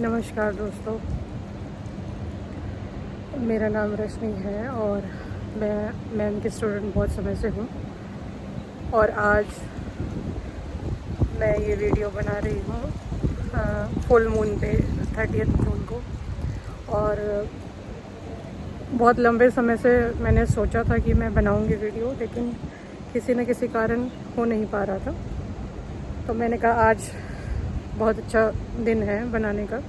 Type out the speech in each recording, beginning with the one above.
नमस्कार दोस्तों, मेरा नाम रश्मि है और मैं मैम की स्टूडेंट बहुत समय से हूँ। और आज मैं ये वीडियो बना रही हूँ फुल मून पे 30 जून को। और बहुत लंबे समय से मैंने सोचा था कि मैं बनाऊँगी वीडियो, लेकिन किसी न किसी कारण हो नहीं पा रहा था। तो मैंने कहा आज बहुत अच्छा दिन है बनाने का।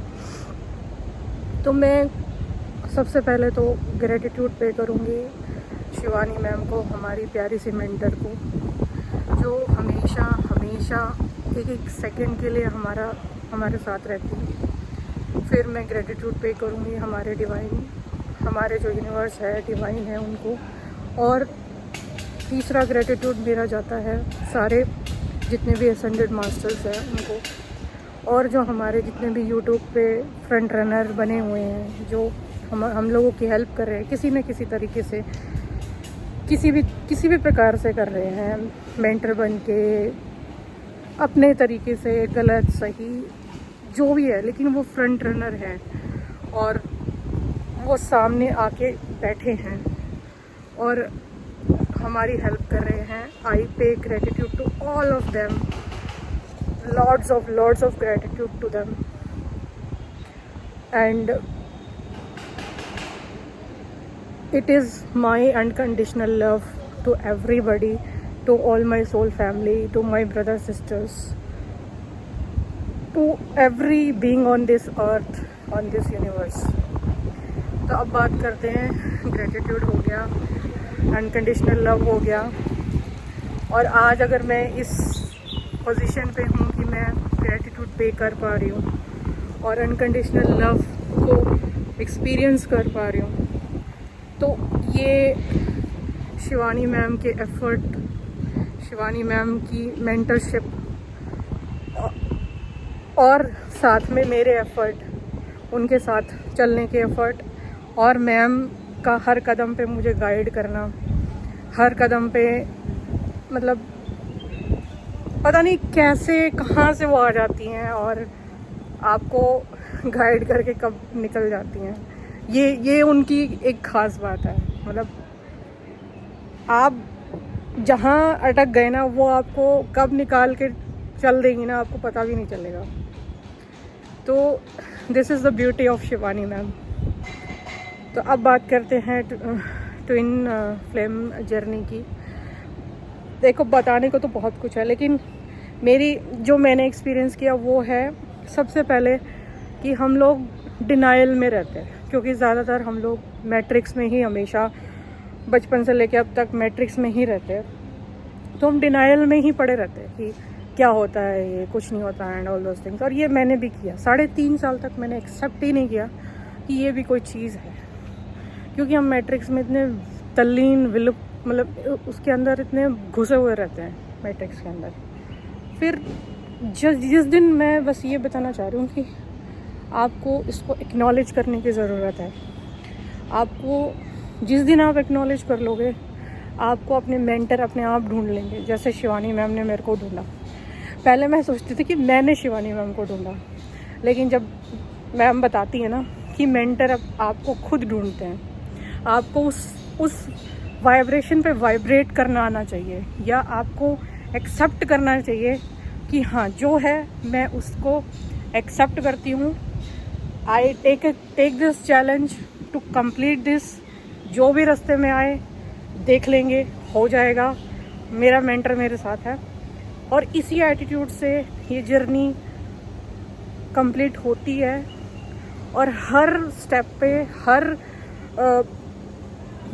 तो मैं सबसे पहले तो ग्रेटिट्यूड पे करूँगी शिवानी मैम को, हमारी प्यारी सी मेंटर को, जो हमेशा एक एक सेकंड के लिए हमारे साथ रहती है। फिर मैं ग्रेटिट्यूड पे करूँगी हमारे जो यूनिवर्स है, डिवाइन है, उनको। और तीसरा ग्रेटिट्यूड मेरा जाता है सारे जितने भी असेंडेड मास्टर्स हैं उनको, और जो हमारे जितने भी यूट्यूब पे फ्रंट रनर बने हुए हैं, जो हम लोगों की हेल्प कर रहे हैं किसी न किसी तरीके से, किसी भी प्रकार से कर रहे हैं, मेंटर बन के, अपने तरीके से, गलत सही जो भी है, लेकिन वो फ्रंट रनर हैं और वो सामने आके बैठे हैं और हमारी हेल्प कर रहे हैं। I pay gratitude to all of them, lots of gratitude to them. And it is my unconditional love to everybody, to all my soul family, to my brothers, sisters, to every being on this earth, on this universe. तो अब बात करते हैं, gratitude हो गया, unconditional love हो गया। और आज अगर मैं इस पोजीशन पे हूँ कि मैं ग्रेटिट्यूड पे कर पा रही हूँ और अनकंडीशनल लव को एक्सपीरियंस कर पा रही हूँ, तो ये शिवानी मैम के एफ़र्ट, शिवानी मैम की मेंटरशिप और साथ में मेरे एफ़र्ट, उनके साथ चलने के एफ़र्ट, और मैम का हर कदम पे मुझे गाइड करना, हर कदम पे मतलब पता नहीं कैसे कहाँ से वो आ जाती हैं और आपको गाइड करके कब निकल जाती हैं। ये उनकी एक ख़ास बात है। मतलब आप जहाँ अटक गए ना, वो आपको कब निकाल के चल देंगी ना, आपको पता भी नहीं चलेगा। तो this is the beauty of Shivani ma'am. तो अब बात करते हैं ट्विन फ्लेम जर्नी की। देखो, बताने को तो बहुत कुछ है, लेकिन जो मैंने एक्सपीरियंस किया वो है सबसे पहले कि हम लोग डिनाइल में रहते हैं, क्योंकि ज़्यादातर हम लोग मैट्रिक्स में ही, हमेशा बचपन से लेके अब तक मैट्रिक्स में ही रहते हैं। तो हम डिनाइल में ही पड़े रहते हैं कि क्या होता है, ये कुछ नहीं होता एंड ऑल दोस थिंग्स। और ये मैंने भी किया, 3.5 साल तक मैंने एक्सेप्ट ही नहीं किया कि ये भी कोई चीज़ है, क्योंकि हम मैट्रिक्स में इतने तल्लीन मतलब उसके अंदर इतने घुसे हुए रहते हैं मैट्रिक्स के अंदर। फिर जिस दिन मैं बस ये बताना चाह रही हूँ कि आपको इसको एक्नॉलेज करने की ज़रूरत है। आपको जिस दिन आप एक्नॉलेज कर लोगे, आपको अपने मेंटर अपने आप ढूंढ लेंगे, जैसे शिवानी मैम ने मेरे को ढूंढा। पहले मैं सोचती थी कि मैंने शिवानी मैम को ढूंढा, लेकिन जब मैम बताती है ना कि मेंटर अब आपको खुद ढूंढते हैं, आपको उस वाइब्रेशन पे वाइब्रेट करना आना चाहिए, या आपको एक्सेप्ट करना चाहिए कि हाँ, जो है मैं उसको एक्सेप्ट करती हूँ। I take this challenge to complete this. जो भी रास्ते में आए देख लेंगे, हो जाएगा, मेरा मेंटर मेरे साथ है। और इसी एटीट्यूड से ये जर्नी कंप्लीट होती है। और हर स्टेप पे, हर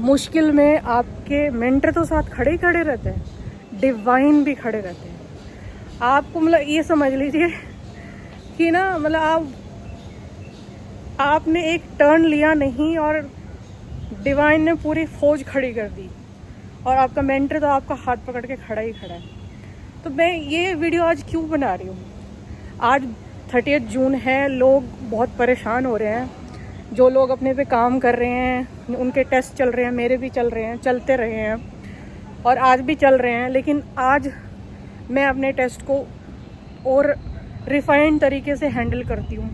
मुश्किल में आपके मेंटर तो साथ खड़े ही खड़े रहते हैं, डिवाइन भी खड़े रहते हैं। आपको मतलब ये समझ लीजिए कि ना, मतलब आपने एक टर्न लिया नहीं और डिवाइन ने पूरी फौज खड़ी कर दी, और आपका मेंटर तो आपका हाथ पकड़ के खड़ा ही खड़ा है। तो मैं ये वीडियो आज क्यों बना रही हूँ? आज 30 जून है, लोग बहुत परेशान हो रहे हैं। जो लोग अपने पे काम कर रहे हैं, उनके टेस्ट चल रहे हैं, मेरे भी चल रहे हैं, चलते रहे हैं और आज भी चल रहे हैं। लेकिन आज मैं अपने टेस्ट को और रिफाइंड तरीके से हैंडल करती हूँ।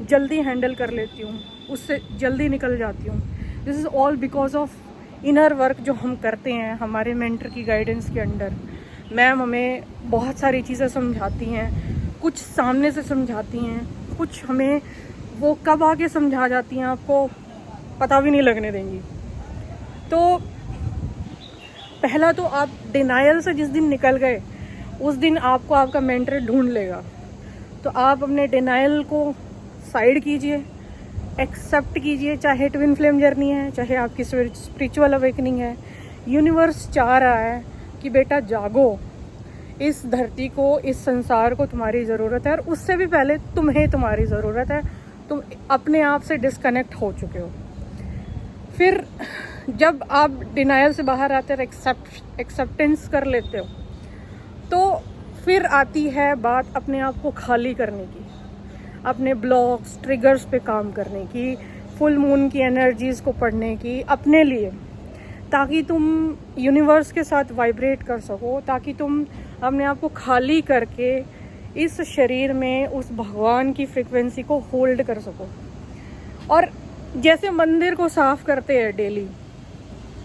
जल्दी हैंडल कर लेती हूँ, उससे जल्दी निकल जाती हूँ। This is all because of inner work जो हम करते हैं हमारे मेंटर की गाइडेंस के अंडर। मैम हमें बहुत सारी चीज़ें समझाती हैं, कुछ सामने से समझाती हैं, कुछ हमें वो कब आके समझा जाती हैं आपको पता भी नहीं लगने देंगी। तो पहला तो आप डिनायल से जिस दिन निकल गए उस दिन आपको आपका मेंटर ढूंढ लेगा। तो आप अपने डिनायल को साइड कीजिए, एक्सेप्ट कीजिए, चाहे ट्विन फ्लेम जर्नी है, चाहे आपकी स्पिरिचुअल अवेकनिंग है। यूनिवर्स चाह रहा है कि बेटा जागो, इस धरती को, इस संसार को तुम्हारी ज़रूरत है, और उससे भी पहले तुम्हें तुम्हारी ज़रूरत है। तुम अपने आप से डिस्कनेक्ट हो चुके हो। फिर जब आप डिनायल से बाहर आते हो, एक्सेप्टेंस कर लेते हो, तो फिर आती है बात अपने आप को खाली करने की, अपने ब्लॉक्स, ट्रिगर्स पे काम करने की, फुल मून की एनर्जीज़ को पढ़ने की अपने लिए, ताकि तुम यूनिवर्स के साथ वाइब्रेट कर सको, ताकि तुम अपने आप को खाली करके इस शरीर में उस भगवान की फ्रिक्वेंसी को होल्ड कर सको। और जैसे मंदिर को साफ करते हैं डेली,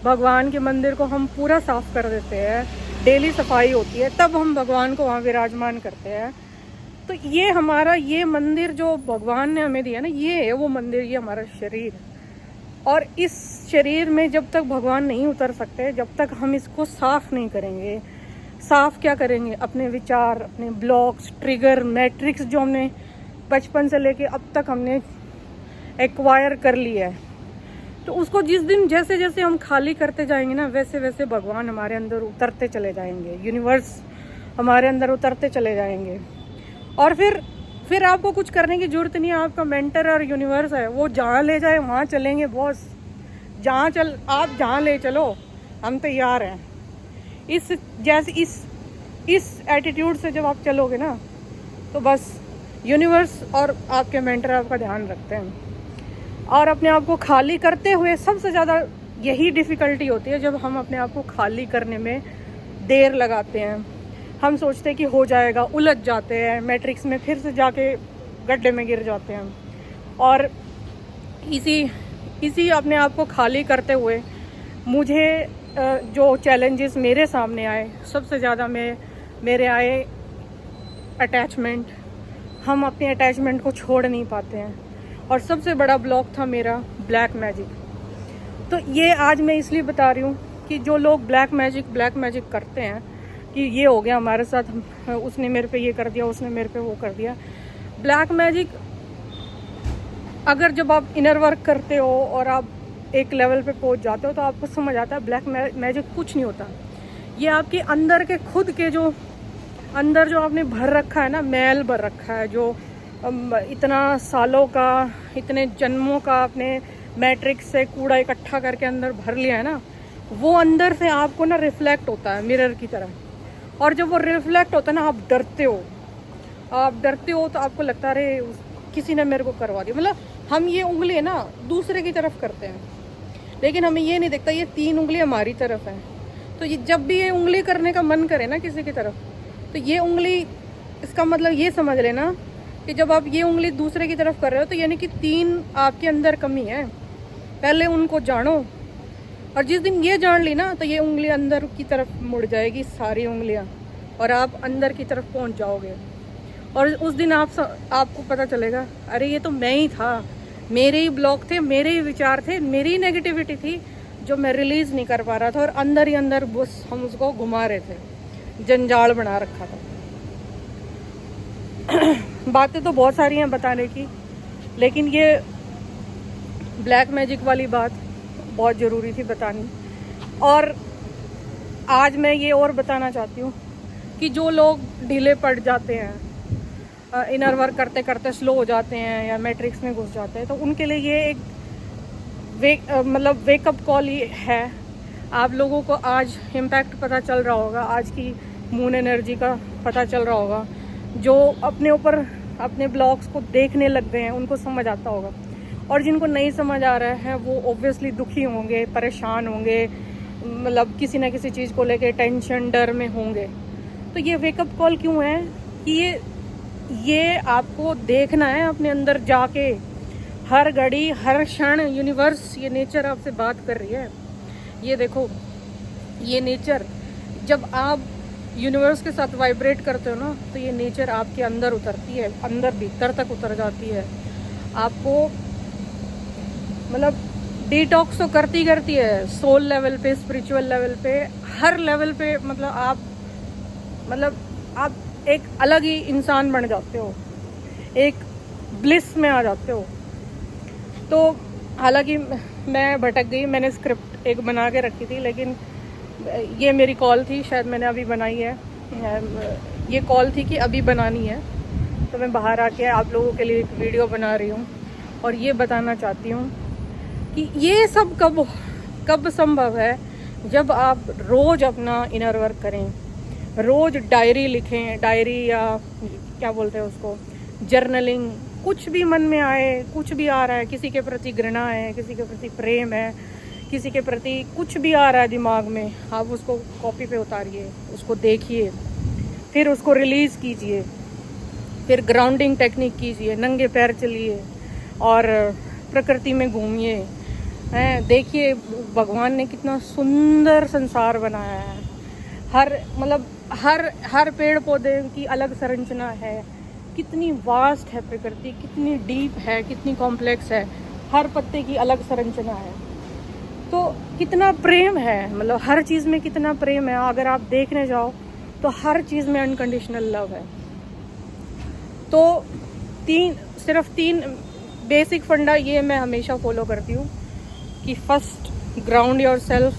भगवान के मंदिर को हम पूरा साफ कर देते हैं, डेली सफाई होती है, तब हम भगवान को वहाँ विराजमान करते हैं। तो ये हमारा ये मंदिर जो भगवान ने हमें दिया ना, ये है वो मंदिर, ये हमारा शरीर। और इस शरीर में जब तक भगवान नहीं उतर सकते, जब तक हम इसको साफ नहीं करेंगे। साफ क्या करेंगे? अपने विचार, अपने ब्लॉक्स, ट्रिगर, मैट्रिक्स जो हमने बचपन से लेके अब तक हमने एक्वायर कर लिया है। तो उसको जिस दिन जैसे जैसे हम खाली करते जाएंगे ना, वैसे वैसे भगवान हमारे अंदर उतरते चले जाएंगे, यूनिवर्स हमारे अंदर उतरते चले जाएंगे। और फिर आपको कुछ करने की जरूरत नहीं है। आपका मेंटर और यूनिवर्स है, वो जहाँ ले जाए वहाँ चलेंगे बॉस। आप जहाँ ले चलो, हम तैयार हैं। इस एटीट्यूड से जब आप चलोगे ना, तो बस यूनिवर्स और आपके मेंटर आपका ध्यान रखते हैं। और अपने आप को खाली करते हुए सबसे ज़्यादा यही डिफ़िकल्टी होती है, जब हम अपने आप को खाली करने में देर लगाते हैं। हम सोचते हैं कि हो जाएगा, उलझ जाते हैं मैट्रिक्स में, फिर से जाके गड्ढे में गिर जाते हैं। और इसी अपने आप को खाली करते हुए मुझे जो चैलेंजेस मेरे सामने आए, सबसे ज़्यादा मेरे आए अटैचमेंट। हम अपने अटैचमेंट को छोड़ नहीं पाते हैं, और सबसे बड़ा ब्लॉक था मेरा ब्लैक मैजिक। तो ये आज मैं इसलिए बता रही हूँ कि जो लोग ब्लैक मैजिक करते हैं कि ये हो गया हमारे साथ, उसने मेरे पे ये कर दिया, उसने मेरे पे वो कर दिया। ब्लैक मैजिक अगर जब आप इनर वर्क करते हो और आप एक लेवल पे पहुंच जाते हो, तो आपको समझ आता है ब्लैक मैजिक कुछ नहीं होता। ये आपके अंदर के खुद के जो अंदर जो आपने भर रखा है ना, मैल भर रखा है, जो इतना सालों का, इतने जन्मों का आपने मैट्रिक्स से कूड़ा इकट्ठा करके अंदर भर लिया है ना, वो अंदर से आपको ना रिफ्लेक्ट होता है मिरर की तरह। और जब वो रिफ्लेक्ट होता है ना, आप डरते हो तो आपको लगता है अरे किसी ने मेरे को करवा दिया। मतलब हम ये उंगली ना दूसरे की तरफ करते हैं, लेकिन हमें ये नहीं दिखता ये 3 उंगली हमारी तरफ है। तो ये जब भी ये उंगली करने का मन करे ना किसी की तरफ, तो ये उंगली, इसका मतलब ये समझ लेना कि जब आप ये उंगली दूसरे की तरफ कर रहे हो, तो यानी कि 3 आपके अंदर कमी है। पहले उनको जानो, और जिस दिन ये जान ली ना, तो ये उंगली अंदर की तरफ मुड़ जाएगी, सारी उंगलियां, और आप अंदर की तरफ पहुंच जाओगे। और उस दिन आपको पता चलेगा अरे ये तो मैं ही था, मेरे ही ब्लॉक थे, मेरे ही विचार थे, मेरी ही नेगेटिविटी थी जो मैं रिलीज नहीं कर पा रहा था, और अंदर ही अंदर बस हम उसको घुमा रहे थे, जंजाल बना रखा था। बातें तो बहुत सारी हैं बताने की, लेकिन ये ब्लैक मैजिक वाली बात बहुत ज़रूरी थी बतानी। और आज मैं ये और बताना चाहती हूँ कि जो लोग ढीले पड़ जाते हैं, इनर वर्क करते करते स्लो हो जाते हैं या मैट्रिक्स में घुस जाते हैं, तो उनके लिए ये एक वेकअप कॉल ही है। आप लोगों को आज इम्पैक्ट पता चल रहा होगा, आज की मून एनर्जी का पता चल रहा होगा। जो अपने ऊपर अपने ब्लॉक्स को देखने लग गए हैं उनको समझ आता होगा, और जिनको नहीं समझ आ रहा है वो ऑब्वियसली दुखी होंगे, परेशान होंगे, मतलब किसी ना किसी चीज़ को लेके टेंशन, डर में होंगे। तो ये वेकअप कॉल क्यों है कि ये ये आपको देखना है अपने अंदर जाके, हर घड़ी हर क्षण यूनिवर्स, ये नेचर आपसे बात कर रही है। ये देखो, ये नेचर, जब आप यूनिवर्स के साथ वाइब्रेट करते हो ना, तो ये नेचर आपके अंदर उतरती है, अंदर भीतर तक उतर जाती है। आपको मतलब डिटॉक्स तो करती है, सोल लेवल पे, स्पिरिचुअल लेवल पे, हर लेवल पे। मतलब आप एक अलग ही इंसान बन जाते हो, एक ब्लिस में आ जाते हो। तो हालांकि मैं भटक गई, मैंने स्क्रिप्ट एक बना के रखी थी, लेकिन ये मेरी कॉल थी, शायद मैंने अभी बनाई है। ये कॉल थी कि अभी बनानी है, तो मैं बाहर आके आप लोगों के लिए एक वीडियो बना रही हूँ और ये बताना चाहती हूँ कि ये सब कब संभव है, जब आप रोज़ अपना इनर वर्क करें, रोज़ डायरी लिखें, डायरी या क्या बोलते हैं उसको, जर्नलिंग। कुछ भी मन में आए, कुछ भी आ रहा है, किसी के प्रति घृणा है, किसी के प्रति प्रेम है, किसी के प्रति कुछ भी आ रहा है दिमाग में, आप उसको कॉपी पे उतारिए, उसको देखिए, फिर उसको रिलीज़ कीजिए, फिर ग्राउंडिंग टेक्निक कीजिए, नंगे पैर चलिए और प्रकृति में घूमिए। देखिए भगवान ने कितना सुंदर संसार बनाया है। हर पेड़ पौधे की अलग संरचना है, कितनी वास्ट है प्रकृति, कितनी डीप है, कितनी कॉम्प्लेक्स है, हर पत्ते की अलग संरचना है। तो कितना प्रेम है, मतलब हर चीज़ में कितना प्रेम है। अगर आप देखने जाओ तो हर चीज़ में अनकंडीशनल लव है। तो सिर्फ तीन बेसिक फंडा ये मैं हमेशा फॉलो करती हूँ कि फर्स्ट, ग्राउंड योर सेल्फ।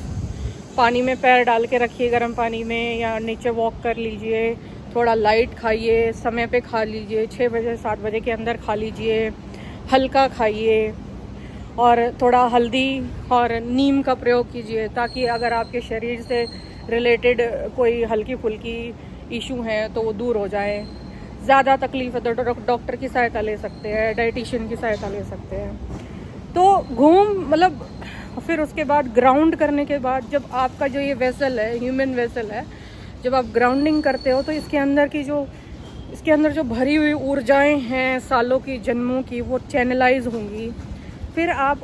पानी में पैर डाल के रखिए, गर्म पानी में, या नीचे वॉक कर लीजिए, थोड़ा लाइट खाइए, समय पे खा लीजिए, 6 बजे 7 बजे के अंदर खा लीजिए, हल्का खाइए और थोड़ा हल्दी और नीम का प्रयोग कीजिए, ताकि अगर आपके शरीर से रिलेटेड कोई हल्की फुल्की इशू है तो वो दूर हो जाए। ज़्यादा तकलीफ है तो डॉक्टर की सहायता ले सकते हैं, डाइटिशियन की सहायता ले सकते हैं। तो फिर उसके बाद ग्राउंड करने के बाद, जब आपका जो ये वेसल है, ह्यूमन वेसल है, जब आप ग्राउंडिंग करते हो तो इसके अंदर जो भरी हुई ऊर्जाएं हैं सालों की, जन्मों की, वो चैनलाइज होंगी। फिर आप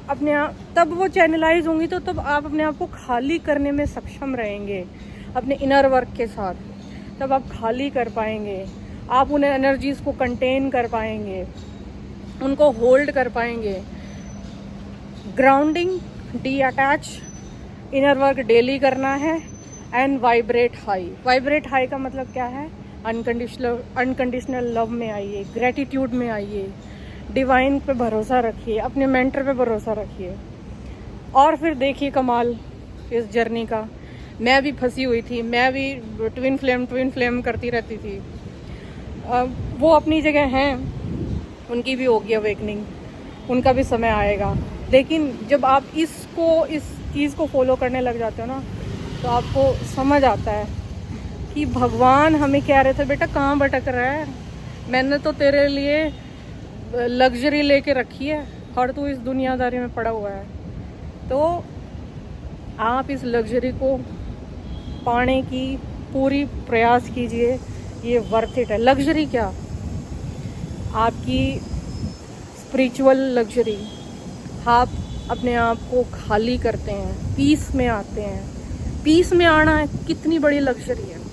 तब वो चैनलाइज होंगी तो तब आप अपने आप को खाली करने में सक्षम रहेंगे अपने इनर वर्क के साथ। तब आप खाली कर पाएंगे, आप उन एनर्जीज को कंटेन कर पाएंगे, उनको होल्ड कर पाएंगे। Grounding, D attach, inner work daily करना है and vibrate high. Vibrate high का मतलब क्या है? अनकंडीशनल लव में आइए, ग्रेटिट्यूड में आइए, डिवाइन पे भरोसा रखिए, अपने मेंटर पे भरोसा रखिए और फिर देखिए कमाल इस जर्नी का। मैं भी फंसी हुई थी, मैं भी ट्विन फ्लेम करती रहती थी। वो अपनी जगह हैं, उनकी भी होगी अवेकनिंग, उनका भी समय आएगा। लेकिन जब आप इस चीज़ को फॉलो करने लग जाते हो ना, तो आपको समझ आता है कि भगवान हमें कह रहे थे, बेटा कहाँ भटक रहा है, मैंने तो तेरे लिए लग्जरी लेके रखी है और तू इस दुनियादारी में पड़ा हुआ है। तो आप इस लग्जरी को पाने की पूरी प्रयास कीजिए, ये वर्थ इट है। लग्जरी क्या? आपकी स्पिरिचुअल लग्जरी। आप अपने आप को खाली करते हैं, पीस में आते हैं। पीस में आना है कितनी बड़ी लग्जरी है।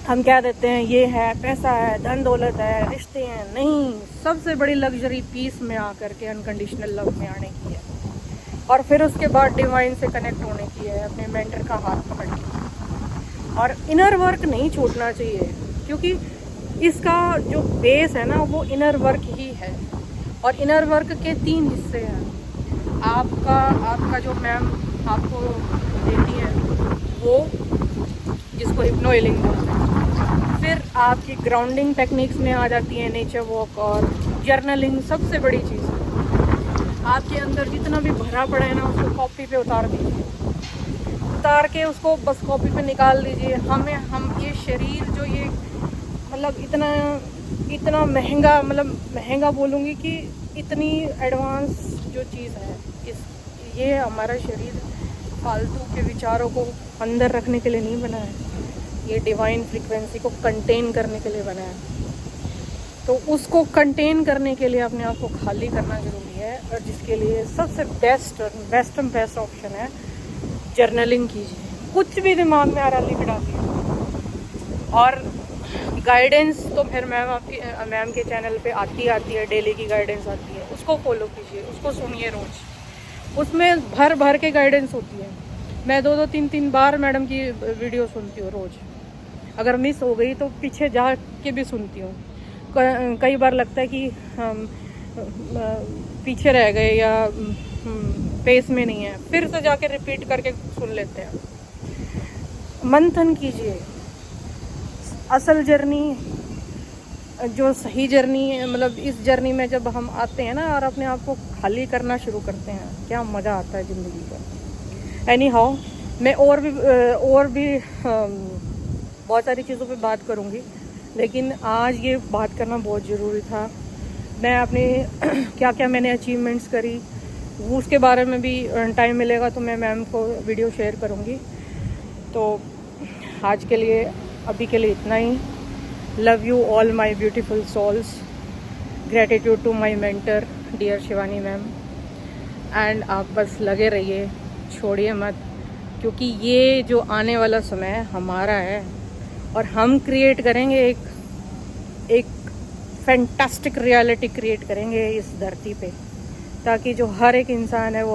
हम क्या देते हैं, ये है, पैसा है, धन दौलत है, रिश्ते हैं। नहीं, सबसे बड़ी लग्जरी पीस में आकर के अनकंडीशनल लव में आने की है और फिर उसके बाद डिवाइन से कनेक्ट होने की है, अपने मेंटर का हाथ पकड़ के। और इनर वर्क नहीं छूटना चाहिए, क्योंकि इसका जो बेस है ना, वो इनर वर्क ही है। और इनर वर्क के 3 हिस्से हैं। आपका जो मैम आपको देती है वो, जिसको हिप्नो हीलिंग बोलते हैं। फिर आपकी ग्राउंडिंग टेक्निक्स में आ जाती है नेचर वॉक और जर्नलिंग। सबसे बड़ी चीज़, आपके अंदर जितना भी भरा पड़ा है ना, उसको कॉपी पे उतार दीजिए, उतार के उसको बस कॉपी पे निकाल दीजिए। हम ये शरीर जो ये इतना महंगा बोलूँगी कि इतनी एडवांस जो चीज़ है, ये हमारा शरीर फालतू के विचारों को अंदर रखने के लिए नहीं बना है। ये डिवाइन फ्रीक्वेंसी को कंटेन करने के लिए बना है। तो उसको कंटेन करने के लिए अपने आप को खाली करना ज़रूरी है, और जिसके लिए सबसे बेस्ट ऑप्शन है जर्नलिंग कीजिए। कुछ भी दिमाग में आ रहा लिख डालिए। और गाइडेंस तो फिर मैम के चैनल पे आती है, डेली की गाइडेंस आती है, उसको फॉलो कीजिए, उसको सुनिए रोज़। उसमें भर के गाइडेंस होती है। मैं 2-3 बार मैडम की वीडियो सुनती हूँ रोज़। अगर मिस हो गई तो पीछे जा के भी सुनती हूँ। कई बार लगता है कि हम पीछे रह गए या पेस में नहीं है, फिर से जाके रिपीट करके सुन लेते हैं। मंथन कीजिए। असल जर्नी, जो सही जर्नी है, मतलब इस जर्नी में जब हम आते हैं ना और अपने आप को खाली करना शुरू करते हैं, क्या मज़ा आता है ज़िंदगी का। एनी हाउ, मैं और भी बहुत सारी चीज़ों पे बात करूँगी, लेकिन आज ये बात करना बहुत ज़रूरी था। मैं अपने क्या क्या मैंने अचीवमेंट्स करी, उसके बारे में भी टाइम मिलेगा तो मैं मैम को वीडियो शेयर करूँगी। तो आज के लिए, अभी के लिए इतना ही। Love you all my beautiful souls. Gratitude to my mentor dear Shivani ma'am. And आप बस लगे रहिए, छोड़िए मत, क्योंकि ये जो आने वाला समय हमारा है और हम क्रिएट करेंगे एक फैंटास्टिक रियलिटी क्रिएट करेंगे इस धरती पे, ताकि जो हर एक इंसान है वो